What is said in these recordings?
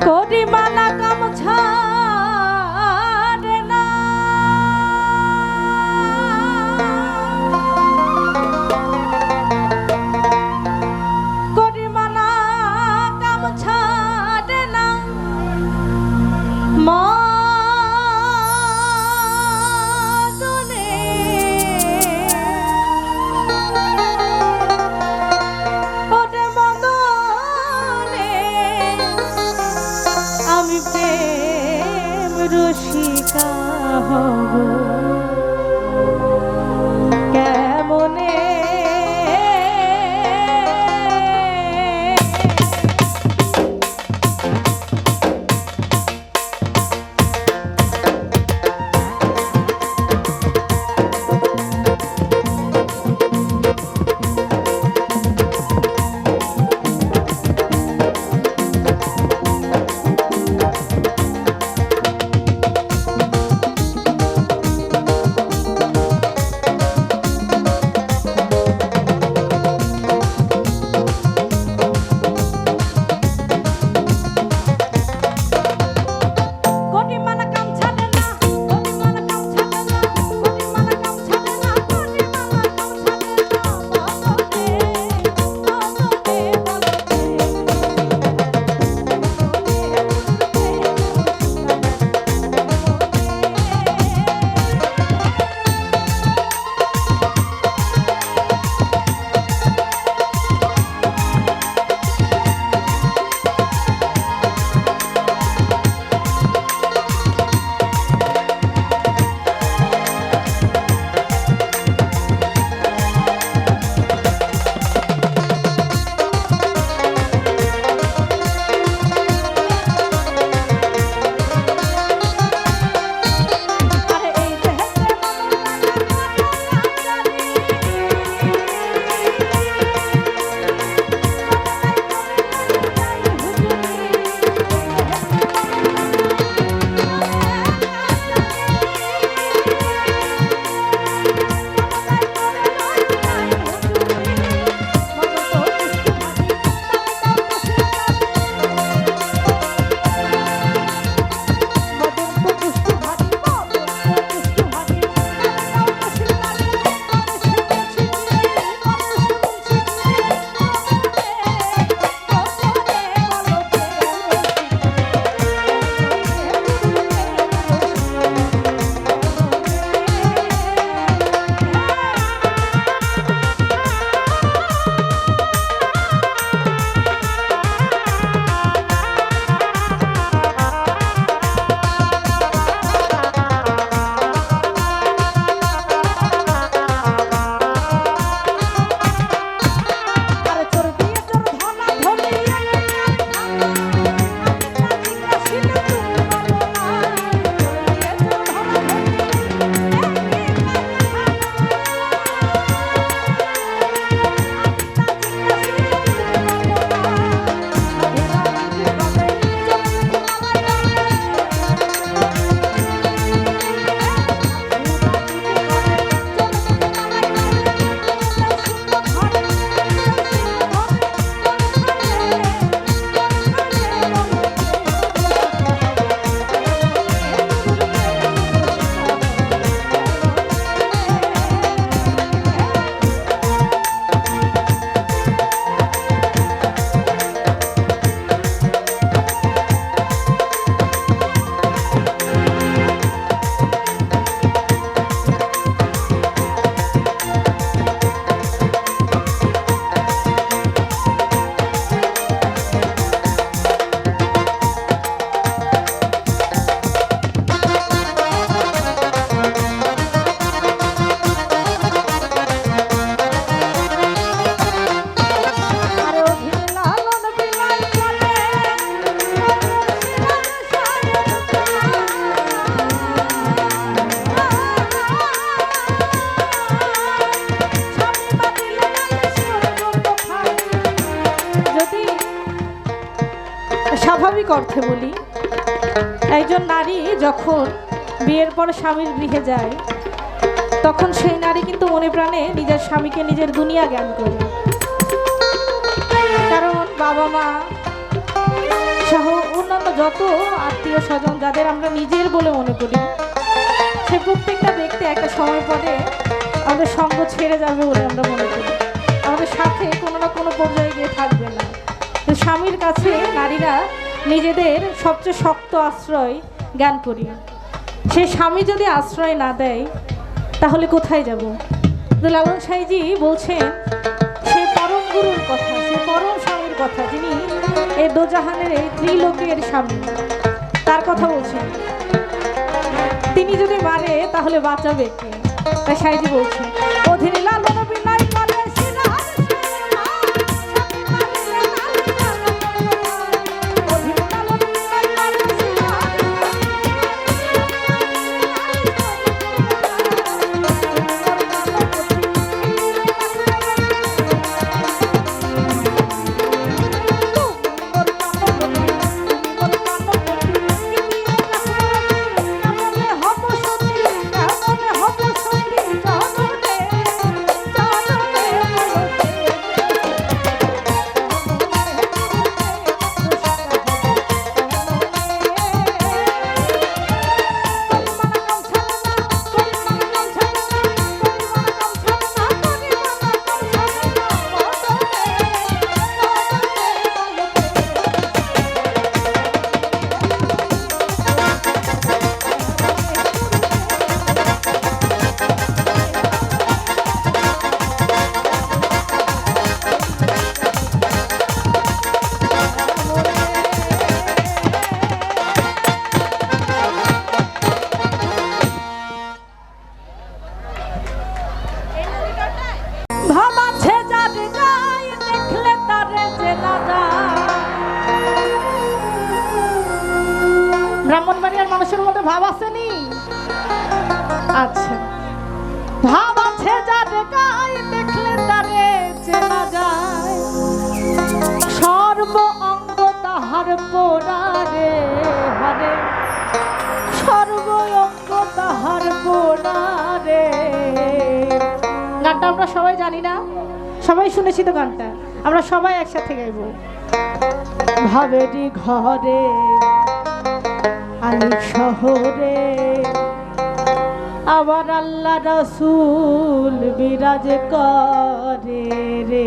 করিমালা গামছা রসিকা হব কেমনে স্বাভাবিক অর্থে বলি, একজন নারী যখন বিয়ের পর স্বামীর গৃহে যায় তখন সেই নারী কিন্তু মনে প্রাণে নিজের স্বামীকে নিজের দুনিয়া জ্ঞান করে। কারণ বাবা মা সহ অন্যান্য যত আত্মীয় স্বজন যাদের আমরা নিজের বলে মনে করি, সে প্রত্যেকটা ব্যক্তি একটা সময় পরে আমাদের সঙ্গ ছেড়ে যাবে বলে আমরা মনে করি, আমাদের সাথে কোনো না কোনো পর্যায়ে গিয়ে থাকবে না। তো স্বামীর কাছে নারীরা নিজেদের সবচেয়ে শক্ত আশ্রয় জ্ঞান করি। সে স্বামী যদি আশ্রয় না দেয় তাহলে কোথায় যাব? তো লালন সাঁইজি বলছেন সে পরম গুরুর কথা, সে পরম স্বামীর কথা, যিনি এই দোজাহানের এই ত্রিলোকের স্বামী, তার কথা বলছেন। তিনি যদি মারে তাহলে বাঁচাবে কে? তাই সাঁইজি বলছেন অধীর লালন বিনয় করে সিরাজ ব্রাহ্মণবাড়িয়ার মানুষের মধ্যে ভাব আসেনি? আচ্ছা, ভাব আছে যারে গায়ে দেখলে তারে চেনা যায়, সর্ব অঙ্গ তাহার পোড়ারে হরে, সর্ব অঙ্গ তাহার পোড়ারে। গানটা আমরা সবাই জানি না? সবাই শুনেছি তো গানটা, আমরা সবাই একসাথে গাইব। ভাবেরই ঘরে আলিক শহরে আবার আল্লাহ রাসূল বিরাজ করে রে।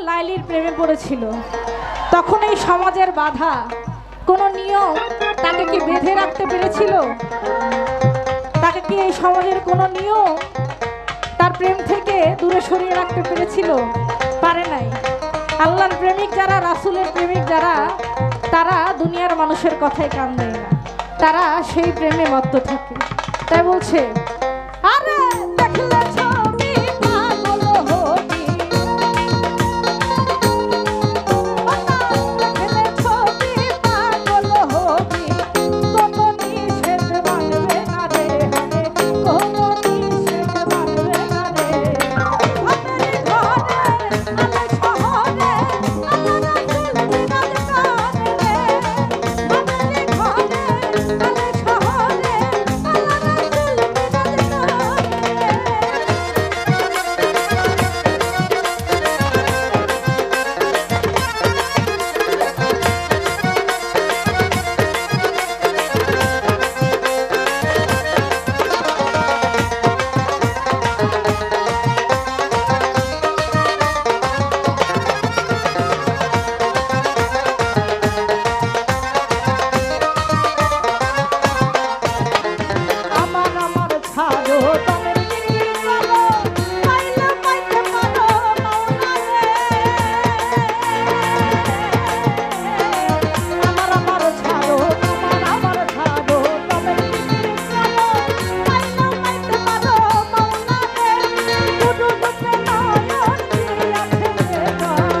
লাইলির প্রেমে পড়েছিল, তখন এই সমাজের বাধা কোন নিয়ম তাকে কি বেঁধে রাখতে পেরেছিল? তাকে কি এই সমাজের কোন নিয়ম তার প্রেম থেকে দূরে সরিয়ে রাখতে পেরেছিল? পারে নাই। আল্লাহর প্রেমিক যারা, রাসূলের প্রেমিক যারা, তারা দুনিয়ার মানুষের কথায় কান দেয় না, তারা সেই প্রেমে মত্ত থাকে। তাই বলছে, আরে দেখলে ছবি পাগল হবি, দেখলে ছবি পাগল হবি, কোনো নিষেধ মানবে না রে, কোনো নিষেধ মানবে না রে। আমাদের ঘরে আলো শহরে আল্লাহ রাসূল বিরাজ করে রে, আমাদের ঘরে আলো শহরে আল্লাহ রাসূল বিরাজ আমার ছাড়ো তবে কি বলো, পাইলে পাইতে পারো মাওলা রে। আমার ছাড়ো, আমার ছাড়ো তবে কি বলো, পাইলে পাইতে পারো মাওলা রে। দুদু দুপে নয়ন দিয়াছে বেদন,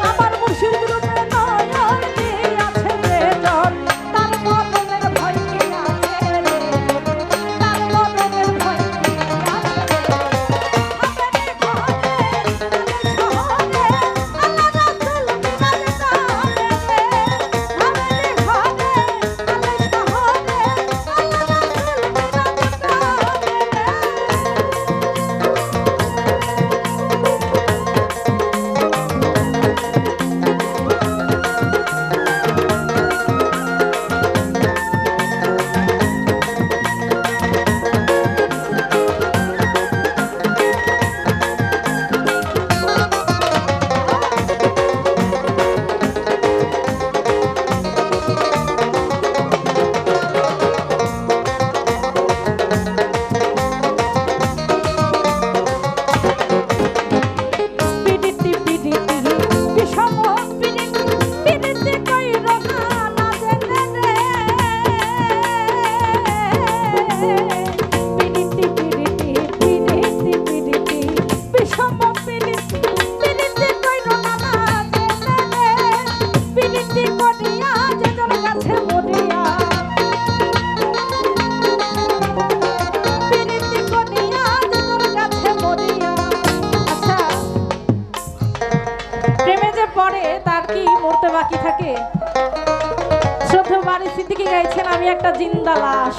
আমার মুর্শিদ রূপে নয়ন দিয়াছে বেদন। তার মরণের ভয় কি আছে রে, তার মরণের ভয় কি আছে রে। আমাদের ঘরে আলো শহরে আল্লাহ রাসূল বিরাজ করে রে, আমাদের ঘরে আলো শহরে আল্লাহ রাসূল পিরিতি পিরিতি বিষম পিরিতি, পিরিতি কইরো না না জেনে রে। পিরিতি পিরিতি পিরিতি পিরিতি বিষম পিরিতি, পিরিতি কইরো না না জেনে রে। পিরিতি করিয়া যে তোর কাছে মরিয়া, পিরিতি করিয়া যে তোর কাছে মরিয়া। আচ্ছা, প্রেমে যে পড়ে তার কি মরতে বাকি থাকে? শ্রদ্ধেয় বারী সিদ্দিকী গাইছেন, আমি একটা জিন্দা লাশ।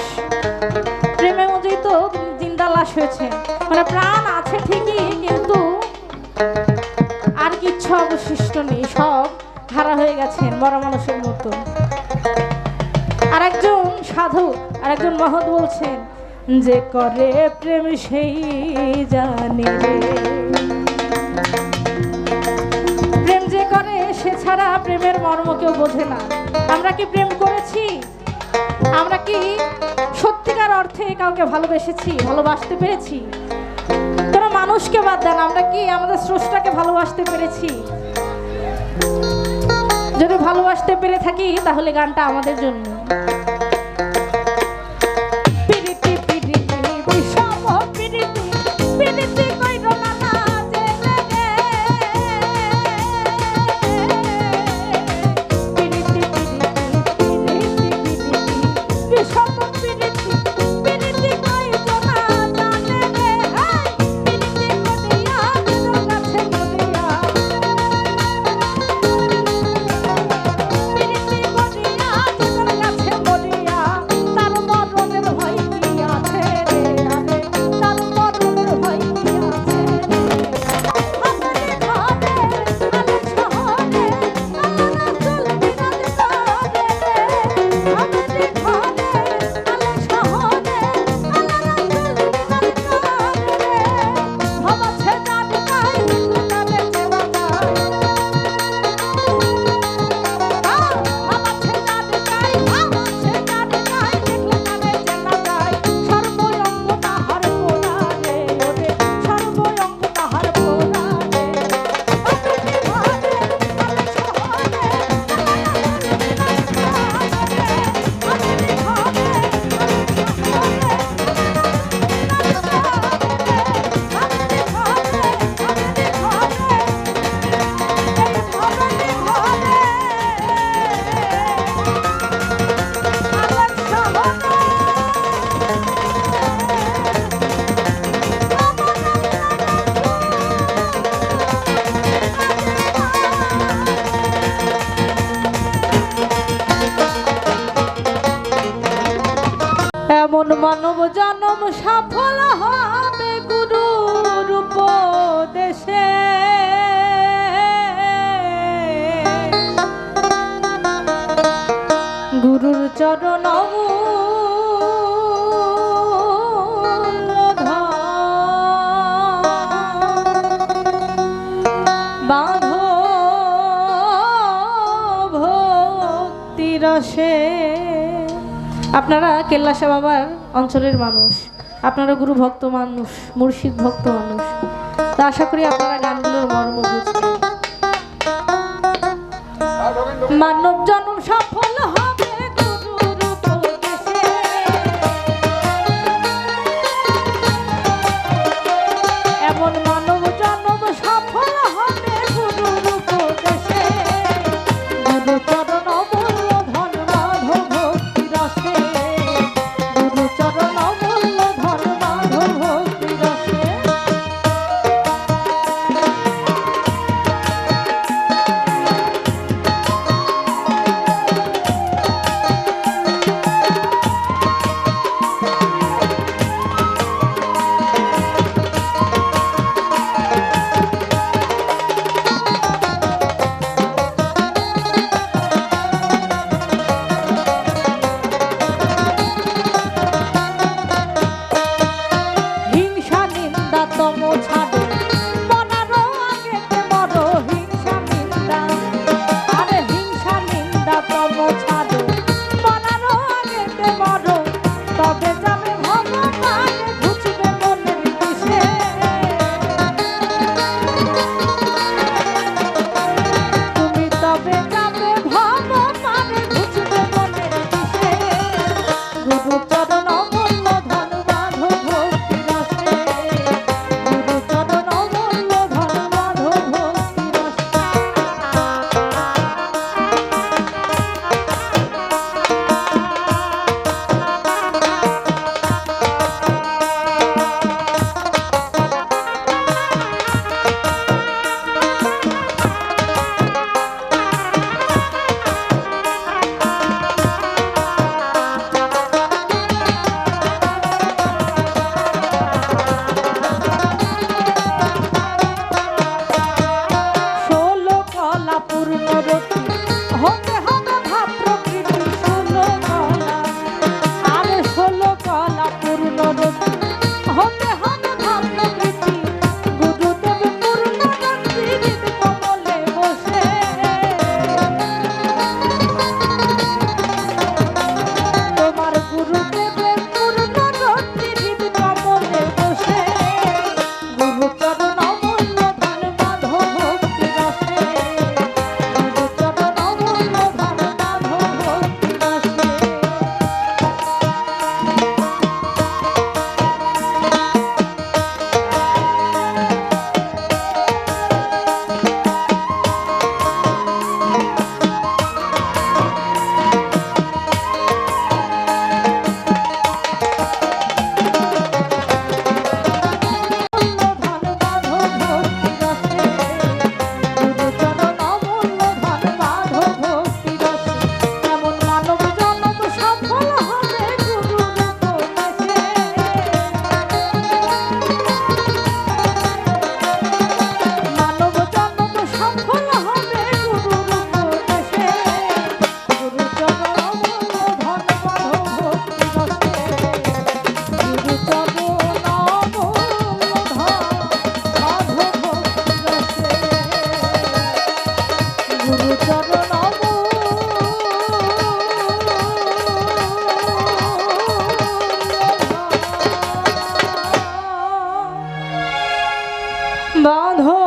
প্রেমে মজেই তো জিন্দা লাশ হয়েছে, মানে প্রাণ আছে ঠিকই, কিন্তু আর কিচ্ছু অবশিষ্ট নেই, সব হারা হয়ে গেছেন মরা মানুষের মতো। আর একজন সাধু, আর একজন মহৎ বলছেন, যে করে প্রেম সেই জানে রে। প্রেম যে করে সে ছাড়া প্রেমের মর্ম কেউ বোঝে না। আমরা কি প্রেম করেছি? আমরা কি সত্যিকার অর্থে কাউকে ভালোবেসেছি, ভালোবাসতে পেরেছি? কোনো মানুষকে বাদ দেন, আমরা কি আমাদের স্রষ্টাকে ভালোবাসতে পেরেছি? যদি ভালোবাসতে পেরে থাকি তাহলে গানটা আমাদের জন্য। পিরিতি পিরিতি বিষম পিরিতি, পিরিতি কইরো না না জেনে রে। পিরিতি পিরিতি পিরিতি পিরিতি বিষম পিরিতি, পিরিতি কইরো না জানে রে। পিরিতি করিয়া তোর কাছে মরিয়া, পিরিতি করিয়া তোর মানব জন্ম সফল হবে গুরুর উপদেশে। গুরুর চরণ বাঁধো ভক্তি রসে। আপনারা কেল্লাশা বাবার অঞ্চলের মানুষ, আপনারা গুরু ভক্ত মানুষ, মুর্শিদ ভক্ত মানুষ, তো আশা করি আপনারা গানগুলোর মর্ম বুঝবেন। মানব জন্ম সফল হবে গুরুর উপদেশে, এমন মানব জন্ম সফল হবে গুরুর উপদেশে। গুরু চরণ অমূল্য ধন মাধব ভক্তি রসে, গুরু চরণ অমূল্য ধন মাধব ভক্তি রসে। বাঁধো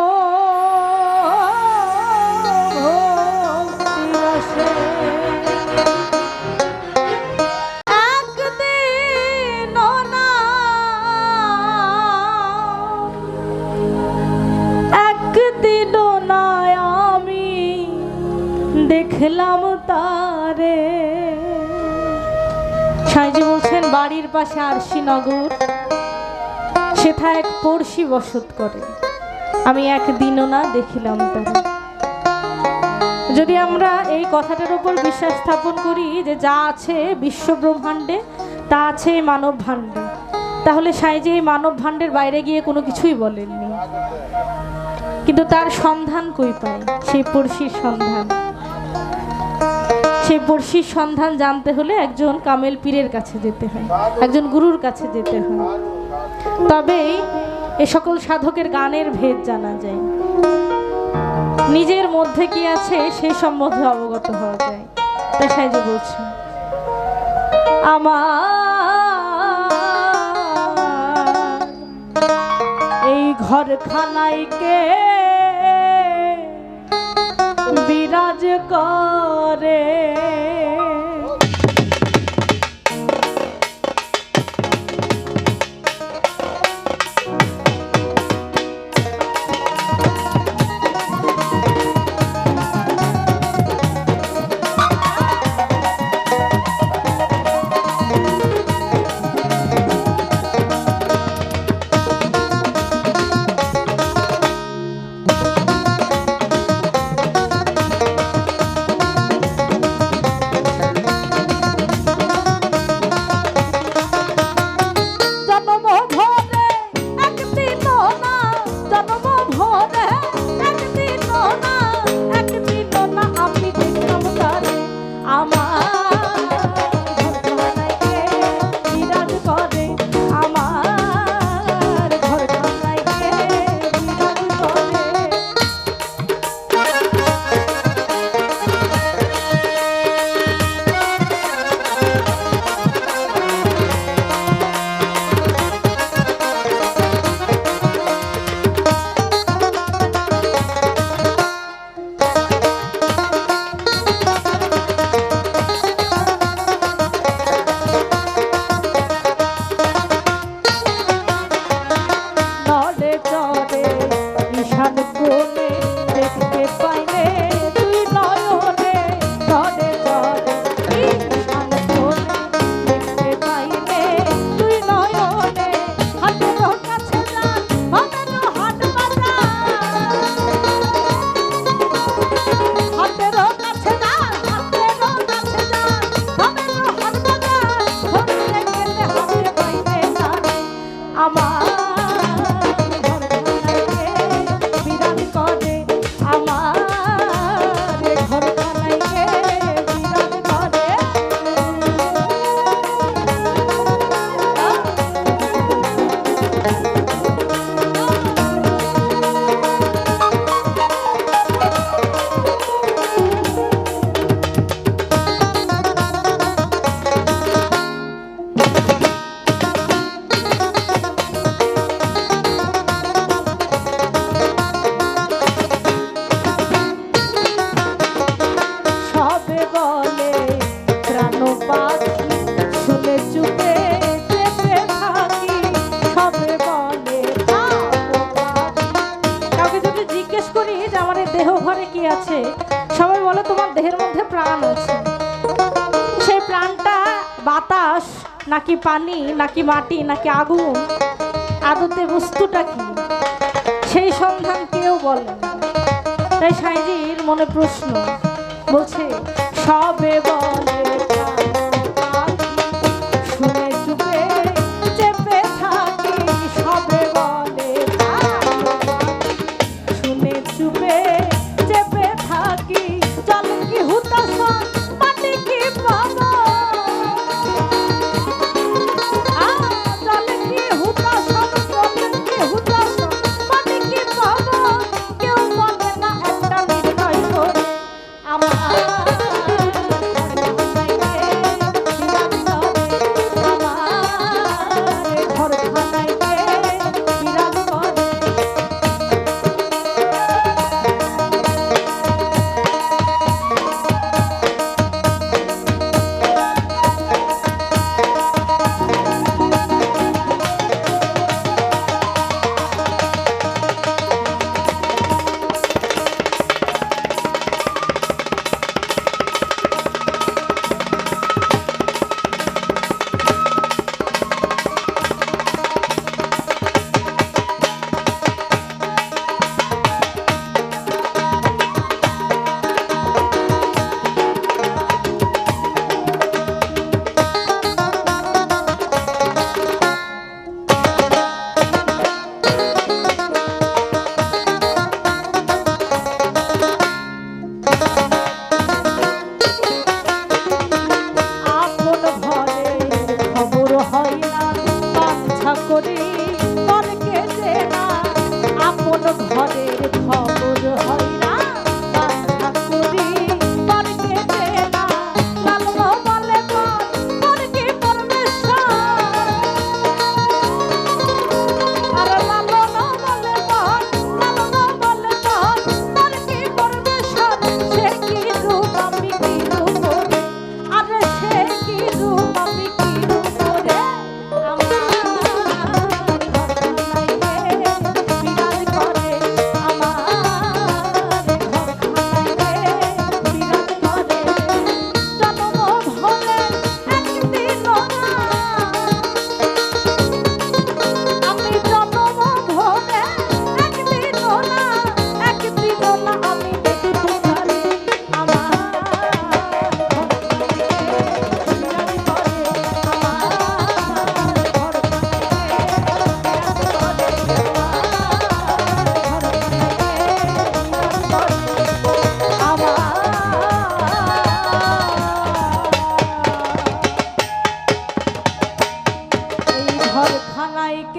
ভক্তি রসে, একদিন না একদিন না আমি দেখলাম তারে। সাইজি বলছেন বাড়ির পাশে আরশিনগর, সেথা এক পড়শি বসত করে, আমি একদিনও না দেখিলাম তারে। যদি আমরা এই কথাটার উপর বিশ্বাস স্থাপন করি যে যা আছে বিশ্ব ব্রহ্মাণ্ডে তা আছে এই মানব ভাণ্ডে। তাহলে সাইজি এই মানব ভাণ্ডের বাইরে গিয়ে কোনো কিছুই বলেননি, কিন্তু তার সন্ধান কই পায়? সেই পড়শির সন্ধান। সেই পড়শির সন্ধান জানতে হলে একজন কামেল পীরের কাছে যেতে হয়, একজন গুরুর কাছে যেতে হয়, তবেই এ সকল সাধকের গানের ভেদ জানা যায়, নিজের মধ্যে কি আছে সেই সম্বন্ধে অবগত হওয়া যায়। তাই সাইজি বলছে, আমার এই ঘরখানায় কে বিরাজ করে, আছে, সবাই বলে তোমার দেহের মধ্যে প্রাণ আছে। সেই প্রাণটা বাতাস নাকি পানি নাকি মাটি নাকি আগুন, আদতে বস্তুটা কি সেই সন্ধান কেউ বলে না। তাই সাইজির মনে প্রশ্ন, বলছে সবে বলে শুনে চুপে চেপে থাকি, সবে বলে শুনে চুপে চেপে থাকি, চল কি হুতাশ মাটি কি পাবো, চল কি হুতাশ মাটি কি পাবো, কেউ বলে না একটা নির্ণয় করে আমার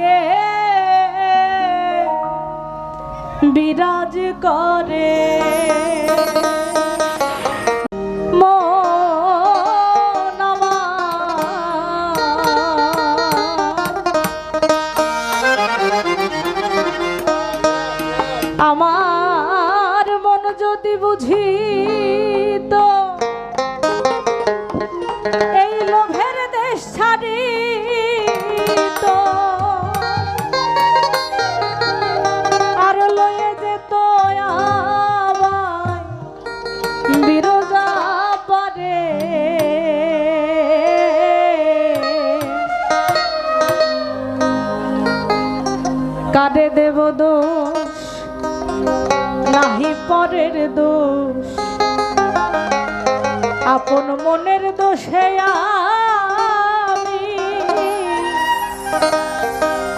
রে বিরাজ করে মন আমার মন যদি বুঝি তো এই লোভের দেশ ছাড়ি তো আর লয়ে যেত আমায় বিরজা পারে কাঁদে দেব দোষ নাহি পরের দোষ আপন মনের দোষে আমি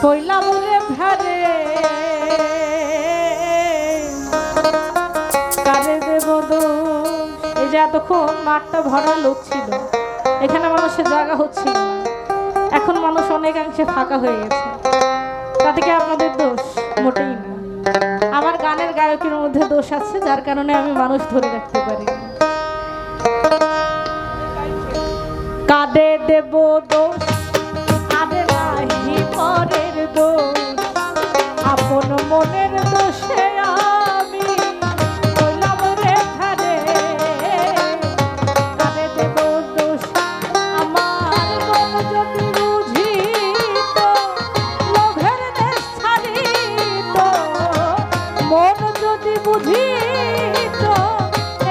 কইলাম রে ভারে কারে দেব দোষ। এই যে এতক্ষণ মাঠটা ভরা লোক ছিল, এখানে মানুষের জায়গা হচ্ছিল না, এখন মানুষ অনেকাংশে ফাঁকা হয়ে গেছে, তাতে কি আপনাদের দোষ? মোটেই না। আমার গানের গায়কের মধ্যে দোষ আছে, যার কারণে আমি মানুষ ধরে রাখতে পারি। কাঁদে দেব দোষ আরে নাহি পরের দোষ আপন মনের দোষে আমি কইলাম রে ধারে কাঁদে দেব দোষ আমার মন যদি বুঝি তো লোভের দেশ ছাড়ি তো মন যদি বুঝি তো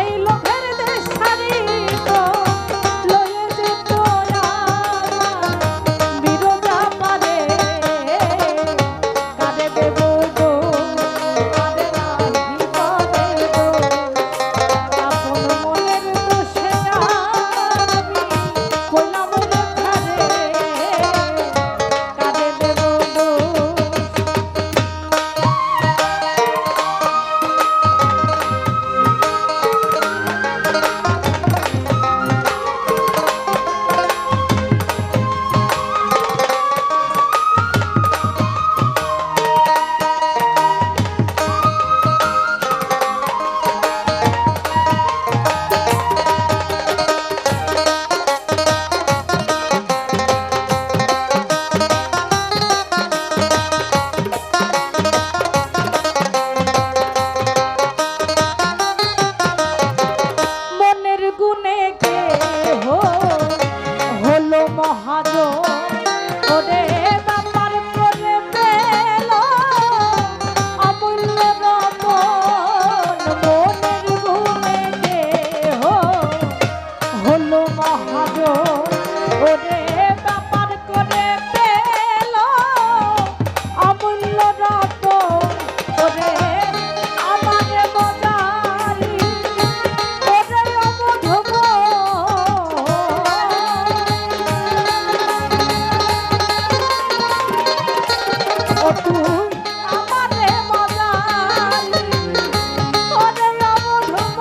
এই লোভের দেশ ছাড়ি তো লয়ে যেত বিরোধা পারে কাঁদে দেব দোষ কাঁদে নাহি পরের দোষ আপন মনের দোষে আমি কইলাম রে ধারে কাঁদে দেব দোষ। মনের গুণে কে হলো মহাজন ওরে ব্যাপার করে পেল অমূল্য রতন মনের গুণে কে হলো মহাজন ওরে ব্যাপার করে পেল অমূল্য রতন ওরে আমার মজারি ওরে অবধব ও তুই আমারে মজারি ওরে অবধব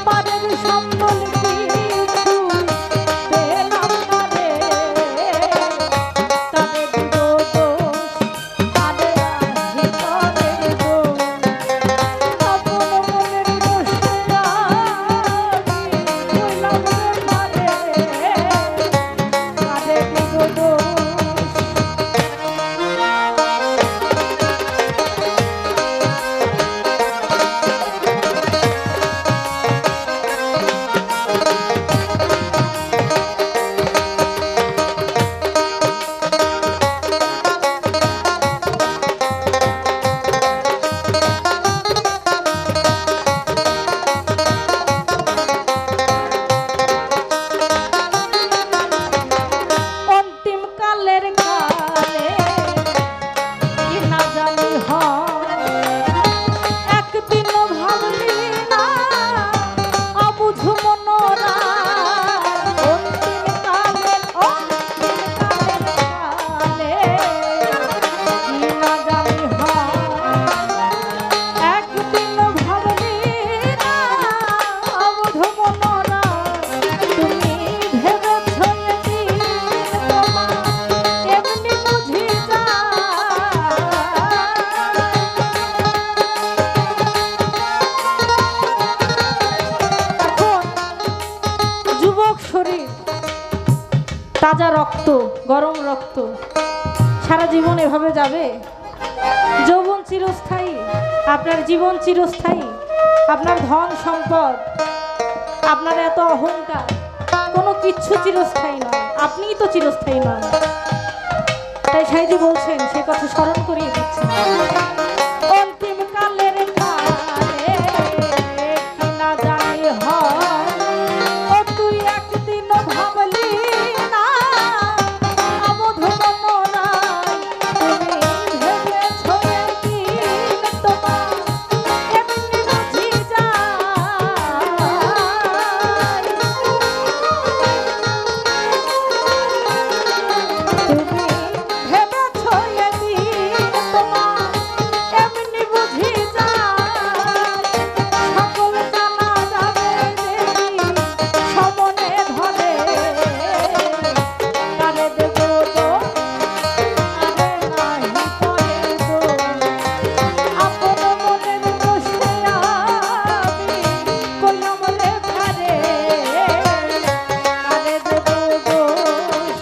পারের সম্বল কিছু পেলাম না রে তারে দিব দোষ তারে নাহি পরের দোষ আপন মনের দোষে আমি কইলাম রে ভারে কাঁদে দিব দোষ। গরম রক্ত সারা জীবন এভাবে যাবে? যৌবন চিরস্থায়ী, আপনার জীবন চিরস্থায়ী, আপনার ধন সম্পদ, আপনার এত অহংকার, কোনো কিচ্ছু চিরস্থায়ী নয়, আপনিই তো চিরস্থায়ী নন। তাই সাইজি বলছেন, সে কথা স্মরণ করিয়ে দিচ্ছেন। অন্তিম কালের কালে কি না জানি হয়, ও তুই একদিন ভাবলি না অবধ মনরায়, তুমি ভেবেছ একদিন তোমার এমনি বুঝি যায়, তুমি ভেবেছ একদিন তোমার এমনি বুঝি যায়, সকল জানা যাবে দেবী সমনে ধরে, কারে দেব দোষ আরে নাহি পরে দোষ, আপন মনের দোষে আমি কইলাম রে ধারে, কারে দেব দোষ।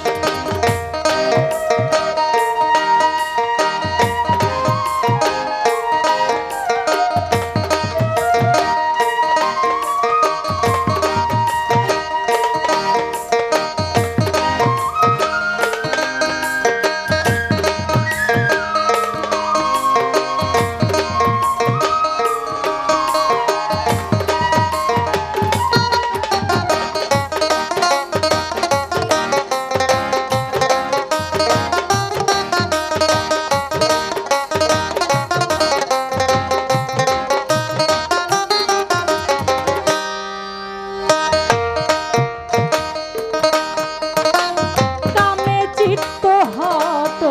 কামে চিত্ত হত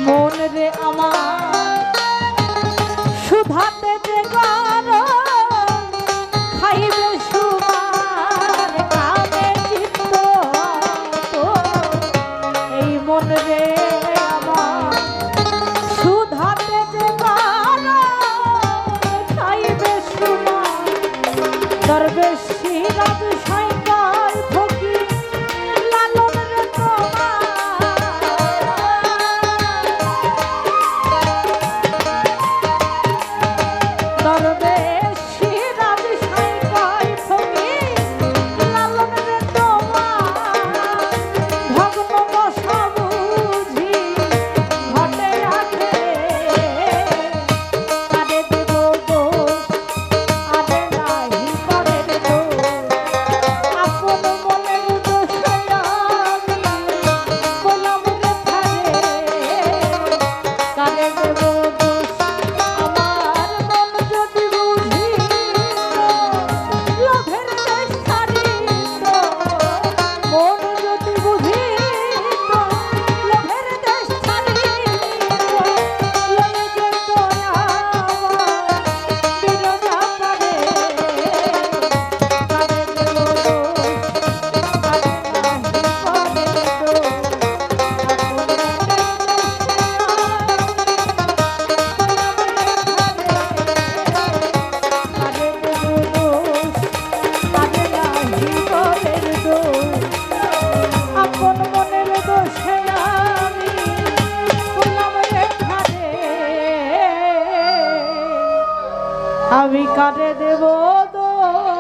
মন রে আমার, সুধাতে যে গরম খাইবে সুমার, কামে চিত্ত হত এই মন রে আমার, সুধাতে যে গরম খাইবে সুমার, দরবেশী রাজ সাইকার ফকির লালন রে তোমার, দরবেশী রাজ সাইকার ফকির লালন রে তোমার, ভগ্ন দশা বুঝি ঘটে রাখে, কারে দেব দোষ আরে নাহি পরে দোষ, আপন মনের দোষে আমি কইলাম রে ধারে, কারে দেব দোষ। আমার মন যদি বুঝিত লোভের দেশ ছাড়িত, মন যদি বুঝিত লোভের দেশ ছাড়িত, লয়ে যেত আমার বিরজা পারে, কারে দেব দোষ আরে নাহি পরে দোষ, আপন মনের দোষে আমি কইলাম রে ধারে, আমি কারে দেব।